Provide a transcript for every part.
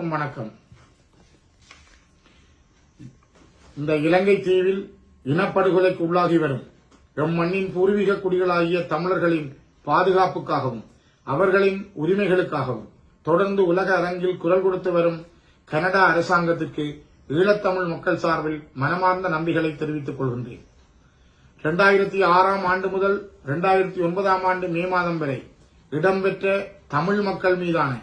வணக்கம். இந்த இலங்கை தீவில் இனப்படுகொலைக்கு உள்ளாகி வரும் எம் மண்ணின் பூர்வீக குடிகளாகிய தமிழர்களின் பாதுகாப்புக்காகவும் அவர்களின் உரிமைகளுக்காகவும் தொடர்ந்து உலக அரங்கில் குரல் கொடுத்து வரும் கனடா அரசாங்கத்திற்கு ஈழத்தமிழ் மக்கள் சார்பில் மனமார்ந்த நன்றிகளை தெரிவித்துக் கொள்கின்றேன். 2006 ஆண்டு முதல் 2009 ஆண்டு மே மாதம் வரை இடம்பெற்ற தமிழ் மக்கள் மீதான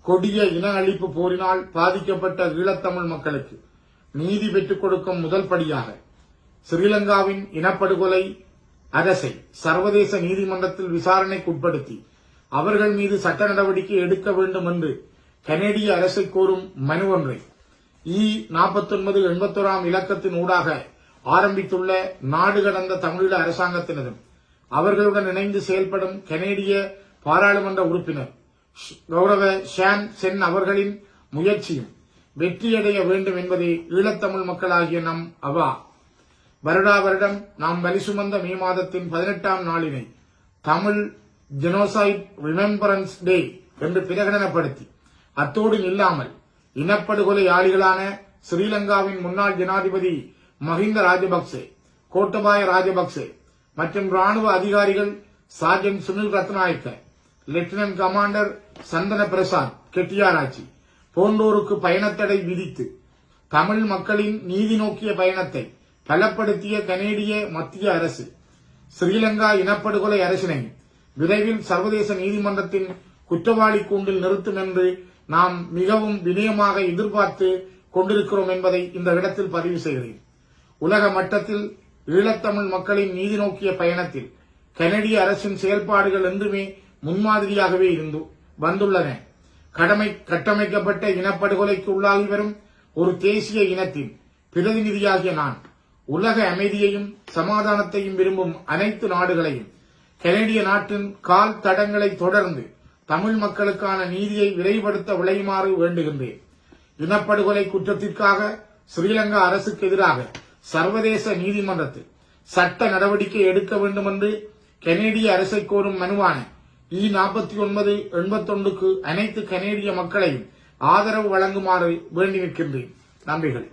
கொடிய இன அழிப்பு போரினால் பாதிக்கப்பட்ட ஈழத்தமிழ் மக்களுக்கு நீதி பெற்றுக் கொடுக்கும் முதல் படியாக ஸ்ரீலங்காவின் இனப்படுகொலை அரசை சர்வதேச நீதிமன்றத்தில் விசாரணைக்கு உட்படுத்தி அவர்கள் மீது சட்ட நடவடிக்கை எடுக்க வேண்டும் என்று கனேடிய அரசை கோரும் மனு ஒன்றை E4981 இலக்கத்தின் ஊடாக ஆரம்பித்துள்ள நாடு கடந்த தமிழீழ அரசாங்கத்தினரும் அவர்களுடன் இணைந்து செயல்படும் கனேடிய பாராளுமன்ற உறுப்பினர் கௌரவ ஷான் சென் அவர்களின் முயற்சியும் வெற்றியடைய வேண்டும் என்பதே ஈழத்தமிழ் மக்களாகிய நம் அவா. வருடா வருடம் நாம் வலி சுமந்த மே மாதத்தின் 18ஆம் நாளினை தமிழ் ஜெனோசைட் ரிமெம்பரன்ஸ் டே என்று பிரகடனப்படுத்தி அத்தோடு நில்லாமல் இனப்படுகொலையாளிகளான ஸ்ரீலங்காவின் முன்னாள் ஜனாதிபதி மஹிந்த ராஜபக்சே, கோட்டபாய ராஜபக்சே மற்றும் ராணுவ அதிகாரிகள் sergeant Sunil Ratnayake, lieutenant commander Chandana Prasad Kettiarachchi போன்றோருக்கு பயணத்தடை விதித்து தமிழ் மக்களின் நீதி நோக்கிய பயணத்தை பலப்படுத்திய கனேடிய மத்திய அரசு ஸ்ரீலங்கா இனப்படுகொலை அரசினை விரைவில் சர்வதேச நீதிமன்றத்தின் குற்றவாளி கூண்டில் நிறுத்தும் என்று நாம் மிகவும் வினயமாக எதிர்பார்த்து கொண்டிருக்கிறோம் என்பதை இந்த இடத்தில் பதிவு செய்கிறேன். உலக மட்டத்தில் ஈழத்தமிழ் மக்களின் நீதி நோக்கிய பயணத்தில் கனடிய அரசின் செயல்பாடுகள் என்றுமே முன்மாதிரியாகவே வந்துள்ளன. கட்டமைக்கப்பட்ட இனப்படுகொலைக்கு உள்ளாகி வரும் ஒரு தேசிய இனத்தின் பிரதிநிதியாகிய நான் உலக அமைதியையும் சமாதானத்தையும் விரும்பும் அனைத்து நாடுகளையும் கனடிய நாட்டின் கால் தடங்களை தொடர்ந்து தமிழ் மக்களுக்கான நீதியை விரைவுபடுத்த விளையுமாறு வேண்டுகின்றேன். இனப்படுகொலை குற்றத்திற்காக ஸ்ரீலங்கா அரசுக்கு எதிராக சர்வதேச நீதிமன்றத்தில் சட்ட நடவடிக்கை எடுக்க வேண்டும் என்று கனேடிய அரசை கோரும் மனுவான E4981க்கு அனைத்து கனேடிய மக்களையும் ஆதரவு வழங்குமாறு வேண்டி நிற்கின்றேன். நன்றிகள்.